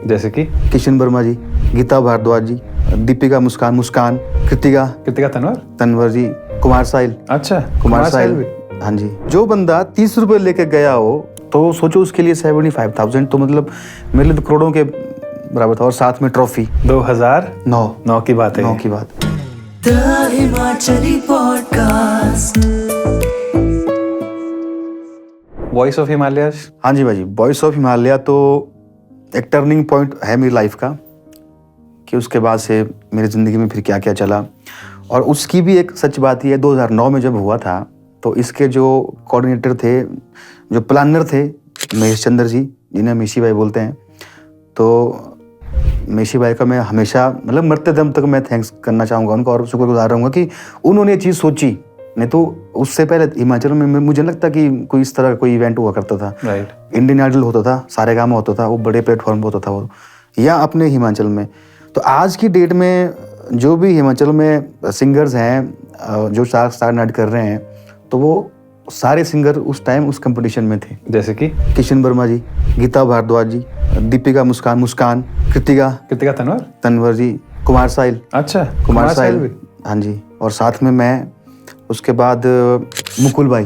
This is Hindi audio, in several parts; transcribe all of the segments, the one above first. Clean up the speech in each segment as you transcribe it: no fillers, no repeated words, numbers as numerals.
जैसे कि किशन वर्मा जी, गीता भारद्वाज जी, दीपिका मुस्कान, कृतिका तनवर जी, कुमार साहिल। अच्छा, कुमार साहिल भी। हाँ जी। जो बंदा 30 रुपए लेके गया हो तो सोचो उसके लिए 75,000, तो मतलब मेरे लिए तो करोड़ों के बराबर था। और साथ में ट्रॉफी। 2009 की बात है। 9 की बात। The Himachali Podcast. Voice of Himalayas. हाँ जी भाई, वॉइस ऑफ हिमालय तो एक टर्निंग पॉइंट है मेरी लाइफ का, कि उसके बाद से मेरी ज़िंदगी में फिर क्या क्या चला। और उसकी भी एक सच बात ये है, 2009 में जब हुआ था तो इसके जो कोऑर्डिनेटर थे, जो प्लानर थे, महेश चंद्र जी, जिन्हें मेशी भाई बोलते हैं, तो मेशी भाई का मैं हमेशा मतलब मरते दम तक मैं थैंक्स करना चाहूँगा उनको, और शुक्रगुजार रहूँगा कि उन्होंने ये चीज़ सोची। नहीं तो उससे पहले हिमाचल में मुझे लगता कि कोई इस तरह का कोई इवेंट हुआ करता था। राइट। इंडियन आइडल होता था, सारेगामा होता था, वो बड़े प्लेटफॉर्म पर होता था वो, या अपने हिमाचल में। तो आज की डेट में जो भी हिमाचल में सिंगर्स हैं जो स्टार नाइट कर रहे हैं, तो वो सारे सिंगर उस टाइम उस कंपटीशन में थे। जैसे कि किशन वर्मा जी, गीता भारद्वाज जी, दीपिका मुस्कान, कृतिका तनवर जी, कुमार साहिल। अच्छा, कुमार साहिल भी। हाँ जी। और साथ में मैं, उसके बाद मुकुल भाई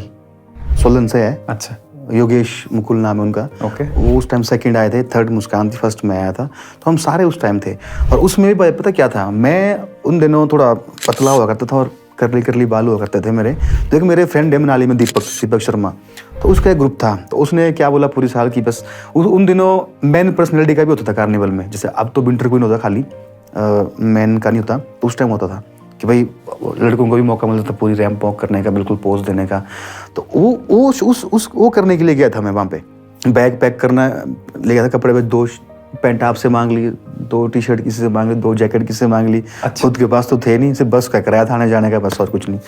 सोलन से है। अच्छा, योगेश मुकुल नाम है उनका। ओके। वो उस टाइम सेकंड आए थे, थर्ड मुस्कान थी, फर्स्ट में आया था। तो हम सारे उस टाइम थे। और उसमें भी पता क्या था, मैं उन दिनों थोड़ा पतला हुआ करता था और करली बाल हुआ करते थे मेरे। तो एक मेरे फ्रेंड है मनाली में, दीपक शर्मा, तो उसका एक ग्रुप था। तो उसने क्या बोला पूरी साल की, बस उन दिनों मैन पर्सनैलिटी का भी होता था कार्निवल में। जैसे अब तो विंटर क्वीन होता खाली, मैन का नहीं होता, तो उस टाइम होता था कि भाई लड़कों को भी मौका मिलता था पूरी रैंप वॉक करने का, बिल्कुल पोज देने का। तो वो करने के लिए गया था मैं वहाँ पे। बैग पैक करना ले गया था, कपड़े में 2 पैंट आपसे मांग ली, 2 टी-शर्ट किसी से मांग ली, 2 जैकेट किसी से मांग ली। अच्छा। खुद के पास तो थे नहीं, सिर्फ बस का किराया था आने जाने का, बस और कुछ नहीं।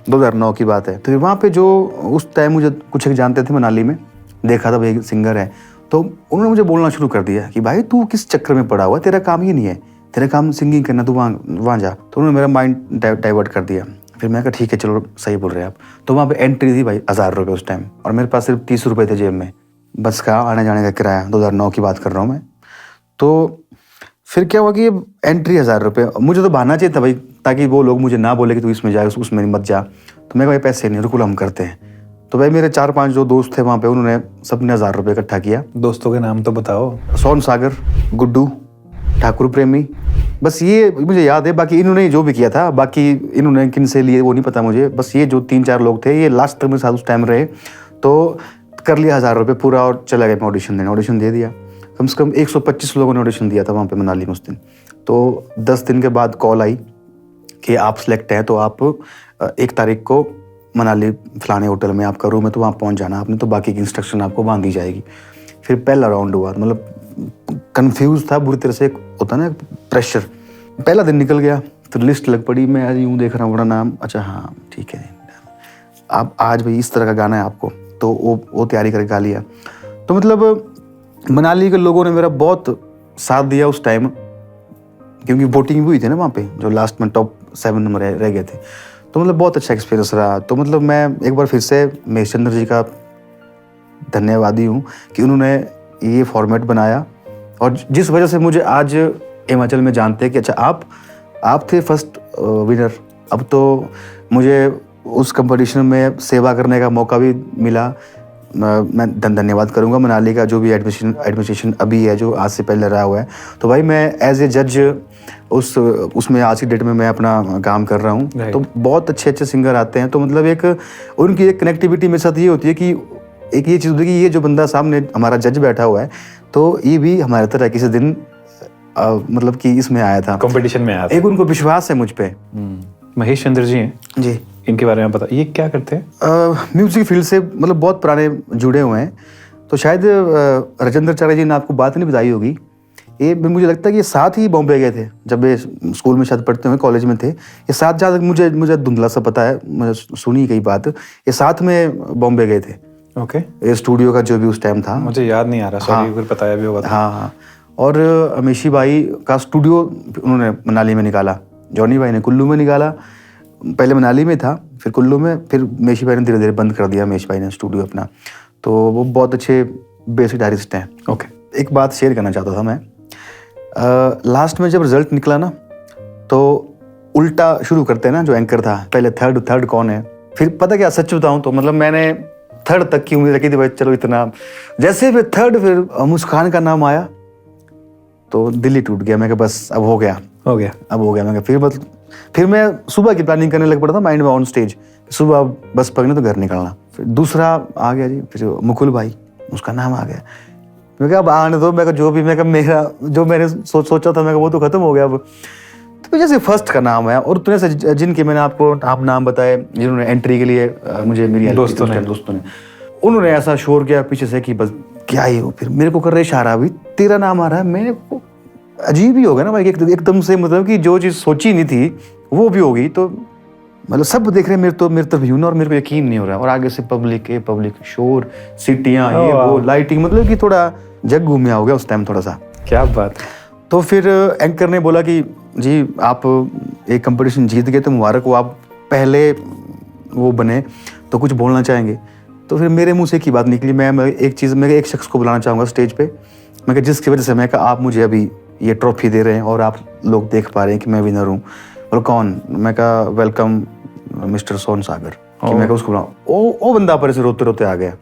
2009 की बात है। तो वहाँ पे जो उस टाइम मुझे कुछ एक जानते थे मनाली में, देखा था भाई सिंगर है, तो उन्होंने मुझे बोलना शुरू कर दिया कि भाई तू किस चक्कर में पड़ा हुआ है, तेरा काम ही नहीं है, तेरा काम सिंगिंग करना, तू वहाँ जा। तो उन्होंने मेरा माइंड डाइवर्ट कर दिया। फिर मैं कहा ठीक है चलो, सही बोल रहे हैं आप। तो वहाँ पे एंट्री थी भाई 1000 रुपये उस टाइम, और मेरे पास सिर्फ 30 रुपये थे जेब में, बस का आने जाने का किराया। 2009 की बात कर रहा हूँ मैं। तो फिर क्या हुआ कि एंट्री 1000 रुपये, मुझे तो बहाना चाहिए था भाई, ताकि वो लोग मुझे ना बोले कि तू इसमें जा, उसमें मत जा। तो मैं भाई पैसे नहीं, रुको हम करते हैं। तो भाई मेरे 4-5 जो दोस्त थे वहाँ पे, उन्होंने सबने 1000 रुपये इकट्ठा किया। दोस्तों के नाम तो बताओ। सोन सागर, गुड्डू, ठाकुर प्रेमी, बस ये मुझे याद है। बाकी इन्होंने जो भी किया था, बाकी इन्होंने किन से लिए वो नहीं पता मुझे। बस ये जो 3-4 लोग थे, ये लास्ट तक मेरे साथ उस टाइम रहे। तो कर लिया 1000 रुपये पूरा, और चला गया मैं ऑडिशन देने। ऑडिशन दे दिया, कम से कम 125 लोगों ने ऑडिशन दिया था वहाँ पे मनाली में उस दिन। तो 10 दिन के बाद कॉल आई कि आप सिलेक्ट हैं, तो आप 1 तारीख को मनाली फलाने होटल में आपका रूम है, तो वहाँ पहुँच जाना आपने, तो बाकी की इंस्ट्रक्शन आपको बांध दी जाएगी। फिर पहला राउंड हुआ, मतलब कंफ्यूज था बुरी तरह से, एक होता ना प्रेशर। पहला दिन निकल गया, फिर लिस्ट लग पड़ी, मैं आज यूँ देख रहा हूँ बड़ा नाम, अच्छा हाँ ठीक है, आप आज भाई इस तरह का गाना है आपको, तो वो तैयारी करके गा लिया। तो मतलब मनाली के लोगों ने मेरा बहुत साथ दिया उस टाइम, क्योंकि वोटिंग भी हुई थी ना वहाँ पे, जो लास्ट में टॉप 7 नंबर रह गए थे। तो मतलब बहुत अच्छा एक्सपीरियंस रहा। तो मतलब मैं एक बार फिर से महेश चंद्र जी का धन्यवादी हूँ कि उन्होंने ये फॉर्मेट बनाया, और जिस वजह से मुझे आज हिमाचल में जानते हैं कि अच्छा आप थे फर्स्ट विनर। अब तो मुझे उस कंपटीशन में सेवा करने का मौका भी मिला। मैं धन्यवाद करूंगा मनाली का, जो भी एडमिनिस्ट्रेशन अभी है, जो आज से पहले रहा हुआ है। तो भाई मैं एज ए जज उसमें आज की डेट में मैं अपना काम कर रहा हूँ। तो बहुत अच्छे सिंगर आते हैं, तो मतलब एक उनकी एक कनेक्टिविटी मेरे साथ ये होती है कि एक ये चीज़ होती है कि ये जो बंदा सामने हमारा जज बैठा हुआ है, तो ये भी हमारे तरह किसी दिन मतलब कि इसमें आया था, कंपटीशन में आया था। एक उनको विश्वास है मुझ पे। महेश चंद्र जी हैं जी, इनके बारे में पता, ये क्या करते हैं? म्यूजिक फील्ड से मतलब बहुत पुराने जुड़े हुए हैं। तो शायद राजेंद्राचार्य जी ने आपको बात नहीं बताई होगी, ये मुझे लगता है कि ये साथ ही बॉम्बे गए थे जब ये स्कूल में शायद पढ़ते हुए कॉलेज में थे। ये साथ, जहाँ तक मुझे धुंधला सा पता है, मुझे सुनी कई बात, ये साथ में बॉम्बे गए थे। ओके। ये स्टूडियो का जो भी उस टाइम था, मुझे याद नहीं आ रहा, सॉरी, अगर बताया भी होगा। हाँ। और मेशी भाई का स्टूडियो उन्होंने मनाली में निकाला, जॉनी भाई ने कुल्लू में निकाला। पहले मनाली में था, फिर कुल्लू में, फिर मेशी भाई ने धीरे धीरे बंद कर दिया मेशी भाई ने स्टूडियो अपना। तो वो बहुत अच्छे बेस गिटारिस्ट हैं। ओके। एक बात शेयर करना चाहता था मैं लास्ट में जब रिजल्ट निकला ना तो उल्टा शुरू करते हैं ना जो एंकर था, पहले थर्ड कौन है, फिर पता क्या सच बताऊं तो मतलब मैंने थर्ड तक की उम्मीद रखी थी भाई चलो इतना, जैसे फिर थर्ड फिर मुस्कान का नाम आया तो दिल ही टूट गया। मैं कहा बस अब हो गया मैं कहा फिर मैं सुबह की प्लानिंग करने लग पड़ा था माइंड में ऑन स्टेज, सुबह बस पकड़ने तो घर निकलना। फिर दूसरा आ गया जी, फिर मुकुल भाई उसका नाम आ गया। मैं कहा अब आने दो, मैं कहा जो भी, मैं कहा मेरा जो मैंने सोचा था मैं कहा वो तो खत्म हो गया अब। तो जैसे फर्स्ट का नाम आया और उतने से जिनके मैंने आप नाम बताए जिन्होंने एंट्री के लिए मुझे मेरी दोस्तों ने उन्होंने ऐसा शोर किया पीछे से कि बस क्या ही हो, फिर मेरे को कर रहे इशारा भी तेरा नाम आ रहा है। मेरे को अजीब ही हो गया ना भाई एकदम से, मतलब कि जो चीज़ सोची नहीं थी वो भी होगी। तो मतलब सब देख रहे हैं मेरे तरफ व्यू ना, और मेरे को यकीन नहीं हो रहा। और आगे से पब्लिक शोर, सीटियाँ, ये वो लाइटिंग, मतलब कि थोड़ा जग घूमिया हो गया उस टाइम थोड़ा सा। क्या बात। तो फिर एंकर ने बोला कि जी आप एक कंपटीशन जीत गए तो मुबारक हो, आप पहले वो बने तो कुछ बोलना चाहेंगे। तो फिर मेरे मुंह से एक ही बात निकली, मैं एक शख्स को बुलाना चाहूँगा स्टेज पे, मैं कहा जिसकी वजह से मैं कहा आप मुझे अभी ये ट्रॉफी दे रहे हैं और आप लोग देख पा रहे हैं कि मैं विनर हूँ। और कौन? मैं कहा वेलकम मिस्टर सोन सागर, कि मैं कहा उसको बुलाऊँ। वो बंदा पर से रोते रोते आ गया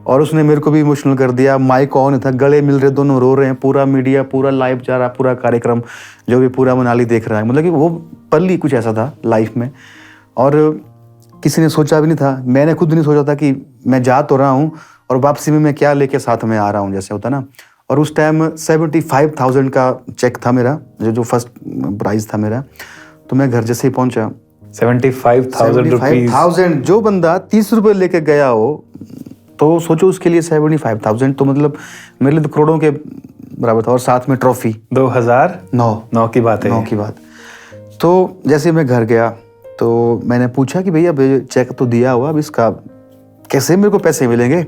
और उसने मेरे को भी इमोशनल कर दिया। माइक ऑन था, गले मिल रहे, दोनों रो रहे हैं, पूरा मीडिया पूरा लाइव जा रहा, पूरा कार्यक्रम जो भी पूरा मनाली देख रहा है। मतलब कि वो पल ही कुछ ऐसा था लाइफ में, और किसी ने सोचा भी नहीं था, मैंने खुद नहीं सोचा था कि मैं जा तो रहा हूँ और वापसी में मैं क्या लेके साथ में आ रहा हूँ, जैसे होता ना। और उस टाइम 75,000 का चेक था मेरा, जो फर्स्ट प्राइज था मेरा। तो मैं घर जैसे ही पहुंचा, 75,000 जो बंदा 30 रुपये लेके गया हो तो सोचो उसके लिए 75,000 तो मतलब मेरे लिए तो करोड़ों के बराबर था। और साथ में ट्रॉफी 2009 की बात है। 9 की बात। तो जैसे मैं घर गया तो मैंने पूछा कि भैया चेक तो दिया हुआ, अब इसका कैसे मेरे को पैसे मिलेंगे?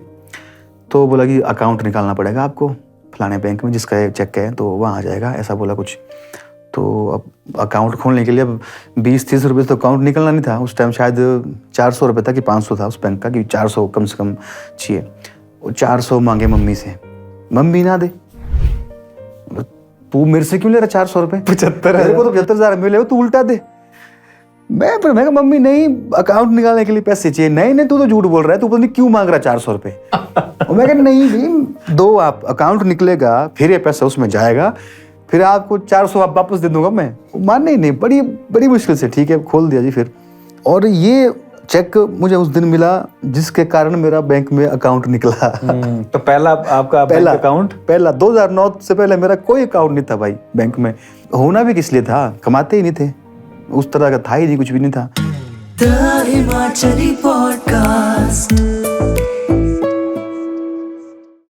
तो बोला कि अकाउंट निकालना पड़ेगा आपको फलाने बैंक में जिसका चेक है, तो वहाँ आ जाएगा, ऐसा बोला कुछ। तो अब अकाउंट खोलने के लिए अब 20-30 रुपये तो अकाउंट निकलना नहीं था उस टाइम, शायद 400 रुपये था कि 500 था उस बैंक का, कि 400 कम से कम चाहिए। वो 400 मांगे मम्मी से, मम्मी ना दे, तू मेरे से क्यों ले रहा 400 रुपये? 75,000 को तो 75,000 मिले, तू उल्टा दे। मैं कहा मम्मी नहीं, अकाउंट निकालने के लिए पैसे चाहिए। नहीं तू तो झूठ बोल रहा है, तू पता नहीं क्यों मांग रहा है 400 रुपये। और मैं कहा नहीं दो, आप अकाउंट निकलेगा फिर ये पैसा उसमें जाएगा, फिर आपको 400 आप वापस दे दूंगा मैं। मानने ही नहीं, बड़ी मुश्किल से ठीक है खोल दिया जी फिर। और ये चेक मुझे उस दिन मिला जिसके कारण मेरा बैंक में अकाउंट निकला। तो पहला आपका बैंक अकाउंट? पहला 2009 से पहले मेरा कोई अकाउंट नहीं था भाई बैंक में। होना भी किस लिए था, कमाते ही नहीं थे, उस तरह का था ही नहीं, कुछ भी नहीं था। The Himachali podcast.